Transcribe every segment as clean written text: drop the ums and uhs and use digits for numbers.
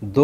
2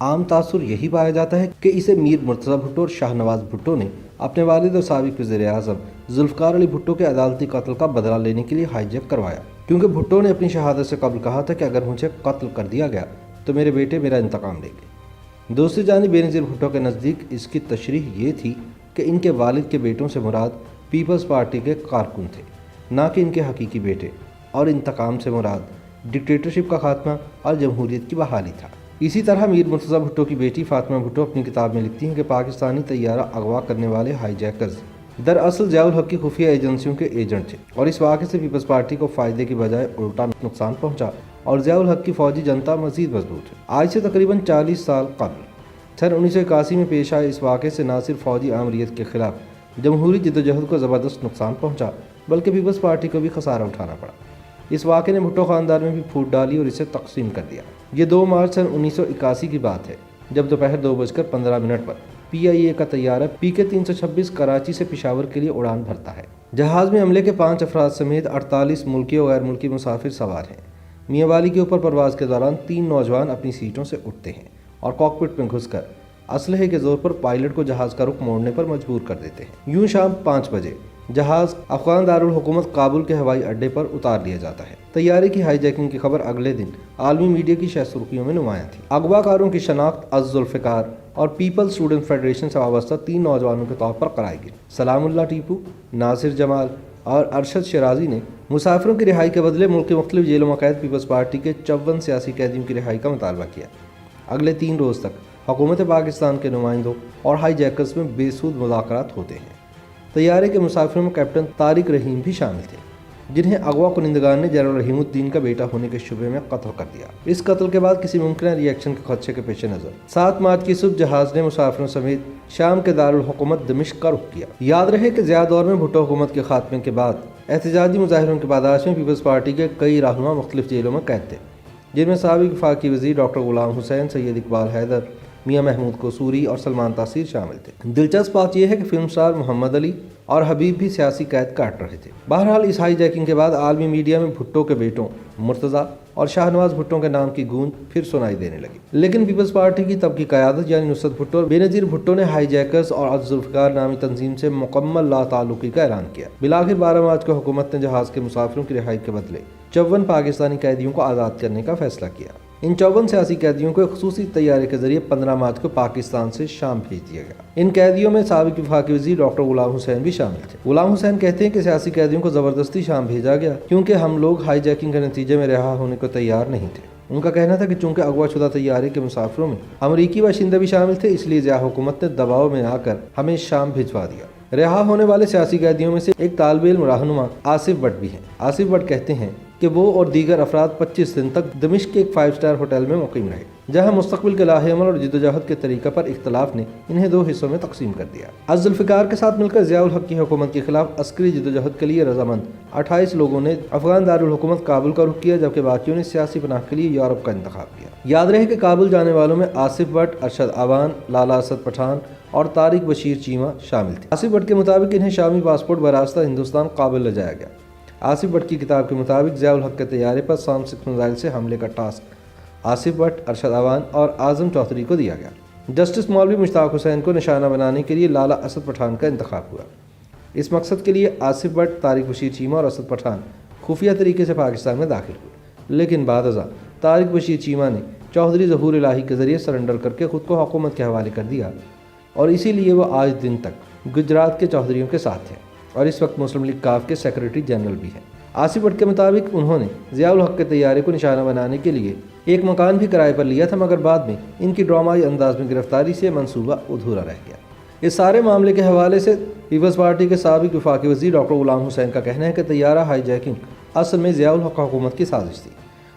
عام تاثر یہی پایا جاتا ہے کہ اسے میر مرتضی بھٹو اور شاہ نواز بھٹو نے اپنے والد اور سابق وزیر اعظم ذوالفقار علی بھٹو کے عدالتی قتل کا بدلہ لینے کے لیے ہائی جیک کروایا، کیونکہ بھٹو نے اپنی شہادت سے قبل کہا تھا کہ اگر مجھے قتل کر دیا گیا تو میرے بیٹے میرا انتقام لیں گے۔ دوسری جانب بینظیر بھٹو کے نزدیک اس کی تشریح یہ تھی کہ ان کے والد کے بیٹوں سے مراد پیپلز پارٹی کے کارکن تھے، نہ کہ ان کے حقیقی بیٹے، اور انتقام سے مراد ڈکٹیٹرشپ کا خاتمہ اور جمہوریت کی بحالی تھا۔ اسی طرح میر مرتضی بھٹو کی بیٹی فاطمہ بھٹو اپنی کتاب میں لکھتی ہیں کہ پاکستانی طیارہ اغوا کرنے والے ہائی جیکرز دراصل ضیاء الحق کی خفیہ ایجنسیوں کے ایجنٹ تھے، اور اس واقعے سے پیپلز پارٹی کو فائدے کی بجائے الٹا نقصان پہنچا اور ضیاء الحق کی فوجی جنتا مزید مضبوط ہوئی۔ آج سے تقریباً 40 سال قبل سن 1981 میں پیش آئے اس واقعے سے نہ صرف فوجی آمریت کے خلاف جمہوری جدوجہد کو زبردست نقصان پہنچا، بلکہ پیپلز پارٹی کو بھی خسارہ اٹھانا پڑا۔ اس واقعے نے بھٹو خاندان میں بھی پھوٹ ڈالی اور اسے تقسیم کر دیا۔ یہ 2 مارچ سن 1981 کی بات ہے، جب دوپہر 2:15 پر PIA کا طیارہ PK 326 کراچی سے پشاور کے لیے اڑان بھرتا ہے۔ جہاز میں عملے کے 5 افراد سمیت 48 ملکی اور غیر ملکی مسافر سوار ہیں۔ میاں والی کے اوپر پرواز کے دوران 3 نوجوان اپنی سیٹوں سے اٹھتے ہیں اور کاکپٹ میں گھس کر اسلحے کے زور پر پائلٹ کو جہاز کا رخ موڑنے پر مجبور کر دیتے ہیں۔ یوں شام 5 بجے جہاز افغان دارالحکومت کابل کے ہوائی اڈے پر اتار لیا جاتا ہے۔ طیارے کی ہائی جیکنگ کی خبر اگلے دن عالمی میڈیا کی شہ سرخیوں میں نمایاں تھی۔ اغوا کاروں کی شناخت از ذوالفقار اور پیپلز اسٹوڈنٹ فیڈریشن سے وابستہ 3 نوجوانوں کے طور پر کرائی گئی۔ سلام اللہ ٹیپو، ناصر جمال اور ارشد شیرازی نے مسافروں کی رہائی کے بدلے ملک کے مختلف جیلوں میں قید پیپلز پارٹی کے 54 سیاسی قیدیوں کی رہائی کا مطالبہ کیا۔ اگلے 3 روز تک حکومت پاکستان کے نمائندوں اور ہائی جیکرز میں بے سود مذاکرات ہوتے ہیں۔ طیارے کے مسافروں میں کیپٹن طارق رحیم بھی شامل تھے، جنہیں اغوا کنندگان نے جنرل رحیم الدین کا بیٹا ہونے کے شبے میں قتل کر دیا۔ اس قتل کے بعد کسی ممکنہ ری ایکشن کے خدشے کے پیش نظر 7 مارچ کی صبح جہاز نے مسافروں سمیت شام کے دارالحکومت دمشق کا رخ کیا۔ یاد رہے کہ ضیاء دور میں بھٹو حکومت کے خاتمے کے بعد احتجاجی مظاہروں کی پاداش میں پیپلز پارٹی کے کئی رہنما مختلف جیلوں میں قید تھے، جن میں سابق وفاقی وزیر ڈاکٹر غلام حسین، سید اقبال حیدر، میاں محمود قصوری اور سلمان تاثیر شامل تھے۔ دلچسپ بات یہ ہے کہ فلم سٹار محمد علی اور حبیب بھی سیاسی قید کاٹ رہے تھے۔ بہرحال اس ہائی جیکنگ کے بعد عالمی میڈیا میں بھٹو کے بیٹوں مرتضی اور شاہ نواز بھٹو کے نام کی گونج پھر سنائی دینے لگی، لیکن پیپلز پارٹی کی تب کی قیادت یعنی نصرت بھٹو اور بینظیر بھٹو نے ہائی جیکرز اور ذوالفقار نامی تنظیم سے مکمل لا تعلقی کا اعلان کیا۔ بالآخر 12 مارچ کو حکومت نے جہاز کے مسافروں کی رہائی کے بدلے 54 پاکستانی قیدیوں کو آزاد کرنے کا فیصلہ کیا۔ ان 54 سیاسی قیدیوں کو ایک خصوصی طیارے کے ذریعے 15 مارچ کو پاکستان سے شام بھیج دیا گیا۔ ان قیدیوں میں سابق وفاقی وزیر ڈاکٹر غلام حسین بھی شامل تھے۔ غلام حسین کہتے ہیں کہ سیاسی قیدیوں کو زبردستی شام بھیجا گیا کیونکہ ہم لوگ ہائی جیکنگ کے نتیجے میں رہا ہونے کو تیار نہیں تھے۔ ان کا کہنا تھا کہ چونکہ اغوا شدہ طیارے کے مسافروں میں امریکی باشندے بھی شامل تھے، اس لیے ضیاء حکومت نے دباؤ میں آ کر ہمیں شام بھجوا دیا۔ رہا ہونے والے سیاسی قیدیوں میں سے ایک طالب علم رہنما آصف بٹ بھی ہیں۔ آصف بٹ کہتے ہیں کہ وہ اور دیگر افراد 25 دن تک دمشق کے ایک 5 اسٹار ہوٹل میں مقیم رہے، جہاں مستقبل کے لاہ عمل اور جدوجہد کے طریقہ پر اختلاف نے انہیں 2 حصوں میں تقسیم کر دیا۔ از ذوالفقار کے ساتھ مل کر ضیاء الحق کی حکومت کے خلاف عسکری جدوجہد کے لیے رضامند 28 لوگوں نے افغان دارالحکومت کابل کا رخ کیا، جبکہ باقیوں نے سیاسی پناہ کے لیے یورپ کا انتخاب کیا۔ یاد رہے کہ کابل جانے والوں میں آصف بٹ، ارشد اعوان، لالا اسد پٹھان اور طارق بشیر چیمہ شامل تھے۔ آصف بٹ کے مطابق انہیں شامی پاسپورٹ براستہ ہندوستان کابل لے جایا گیا۔ آصف بٹ کی کتاب کے مطابق ضیاء الحق کے طیارے پر سام 6 میزائل سے حملے کا ٹاسک آصف بٹ، ارشد اعوان اور اعظم چودھری کو دیا گیا۔ جسٹس مولوی مشتاق حسین کو نشانہ بنانے کے لیے لالا اسد پٹھان کا انتخاب ہوا۔ اس مقصد کے لیے آصف بٹ، طارق بشیر چیمہ اور اسد پٹھان خفیہ طریقے سے پاکستان میں داخل ہوئے، لیکن بعد ازاں طارق بشیر چیمہ نے چودھری ظہور الہی کے ذریعے سرنڈر کر کے خود کو حکومت کے حوالے کر دیا، اور اسی لیے وہ آج دن تک گجرات کے چودھریوں کے ساتھ ہیں اور اس وقت مسلم لیگ کاف کے سیکرٹری جنرل بھی ہیں۔ آصف بٹ کے مطابق انہوں نے ضیاء الحق کے طیارے کو نشانہ بنانے کے لیے ایک مکان بھی کرائے پر لیا تھا، مگر بعد میں ان کی ڈرامائی انداز میں گرفتاری سے منصوبہ ادھورا رہ گیا۔ اس سارے معاملے کے حوالے سے پیپلز پارٹی کے سابق وفاقی وزیر ڈاکٹر غلام حسین کا کہنا ہے کہ طیارہ ہائی جیکنگ اصل میں ضیاء الحق حکومت کی سازش تھی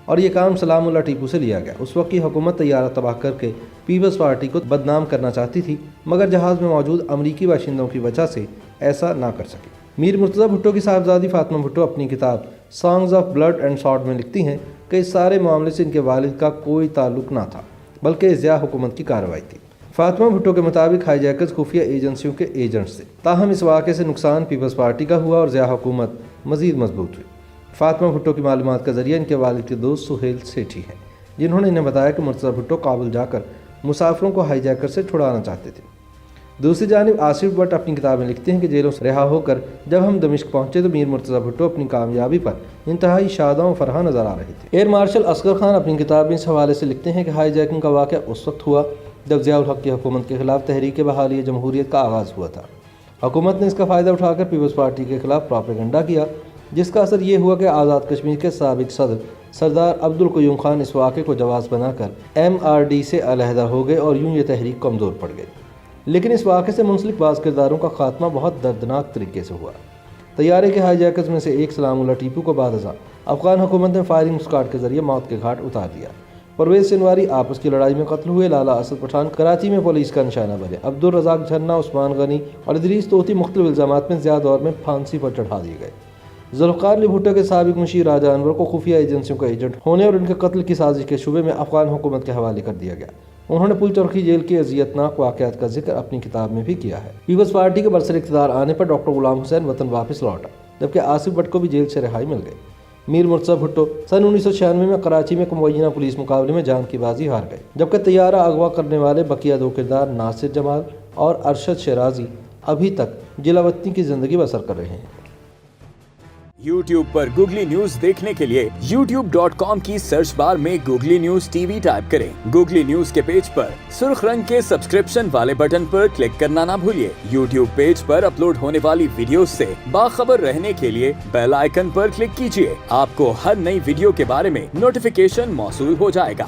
اور یہ کام سلام اللہ ٹیپو سے لیا گیا۔ اس وقت کی حکومت طیارہ تباہ کر کے پیپلز پارٹی کو بدنام کرنا چاہتی تھی، مگر جہاز میں موجود امریکی باشندوں کی وجہ سے ایسا نہ کر سکی۔ میر مرتضی بھٹو کی صاحبزادی فاطمہ بھٹو اپنی کتاب songs of blood and sword میں لکھتی ہیں کہ اس سارے معاملے سے ان کے والد کا کوئی تعلق نہ تھا، بلکہ ضیاء حکومت کی کارروائی تھی۔ فاطمہ بھٹو کے مطابق ہائی جیکرز خفیہ ایجنسیوں کے ایجنٹس تھے، تاہم اس واقعے سے نقصان پیپلز پارٹی کا ہوا اور ضیاء حکومت مزید مضبوط ہوئی۔ فاطمہ بھٹو کی معلومات کا ذریعہ ان کے والد کے دوست سہیل سیٹھی ہیں، جنہوں نے انہیں بتایا کہ مرتضیٰ بھٹو کابل جا کر مسافروں کو ہائی جیکر سے چھڑانا چاہتے تھے۔ دوسری جانب آصف بٹ اپنی کتاب میں لکھتے ہیں کہ جیلوں سے رہا ہو کر جب ہم دمشق پہنچے تو میر مرتضیٰ بھٹو اپنی کامیابی پر انتہائی شاداں و فرحاں نظر آ رہے تھے۔ ایئر مارشل اصغر خان اپنی کتاب میں اس حوالے سے لکھتے ہیں کہ ہائی جیکنگ کا واقعہ اس وقت ہوا جب ضیاء الحق کی حکومت کے خلاف تحریک بحالی جمہوریت کا آغاز ہوا تھا۔ حکومت نے اس کا فائدہ اٹھا کر پیپلز پارٹی کے خلاف پروپیگنڈا کیا، جس کا اثر یہ ہوا کہ آزاد کشمیر کے سابق صدر سردار عبدالقیوم خان اس واقعے کو جواز بنا کر MRD سے علیحدہ ہو گئے اور یوں یہ تحریک کمزور پڑ گئی۔ لیکن اس واقعے سے منسلک بعض کرداروں کا خاتمہ بہت دردناک طریقے سے ہوا۔ طیارے کے ہائی جیکرز میں سے ایک سلام اللہ ٹیپو کو بعد ازاں افغان حکومت نے فائرنگ اسکواڈ کے ذریعے موت کے گھاٹ اتار دیا۔ پرویز سنواری آپس کی لڑائی میں قتل ہوئے، لالا اسد پٹھان کراچی میں پولیس کا نشانہ بنے، عبدالرزاق جھنا، عثمان غنی اور ادریس توتی مختلف الزامات میں ضیاء دور میں پھانسی پر چڑھا دیے گئے۔ ذوالفقار علی بھٹو کے سابق مشیر راجہ انور کو خفیہ ایجنسیوں کا ایجنٹ ہونے اور ان کے قتل کی سازش کے شبے میں افغان حکومت کے حوالے کر دیا گیا۔ انہوں نے پل چرخی جیل کے اذیتناک واقعات کا ذکر اپنی کتاب میں بھی کیا ہے۔ پیپلز پارٹی کے برسر اقتدار آنے پر ڈاکٹر غلام حسین وطن واپس لوٹا، جبکہ آصف بٹ کو بھی جیل سے رہائی مل گئی۔ میر مرتضیٰ بھٹو سن 1996 میں کراچی میں مبینہ پولیس مقابلے میں جان کی بازی ہار گئے، جبکہ طیارہ اغوا کرنے والے بقیہ دو کردار ناصر جمال اور ارشد شیرازی ابھی تک جلا وطنی کی زندگی بسر کر رہے ہیں۔ YouTube پر گوگلی نیوز دیکھنے کے لیے youtube.com کی سرچ بار میں googly news T V type کریں۔ گوگلی نیوز کے پیج پر سرخ رنگ کے سبسکرپشن والے بٹن پر کلک کرنا نہ بھولیے۔ YouTube پیج پر اپلوڈ ہونے والی ویڈیوز سے باخبر رہنے کے لیے بیل آئیکن پر کلک کیجیے۔ آپ کو ہر نئی ویڈیو کے بارے میں نوٹیفیکیشن موصول ہو جائے گا۔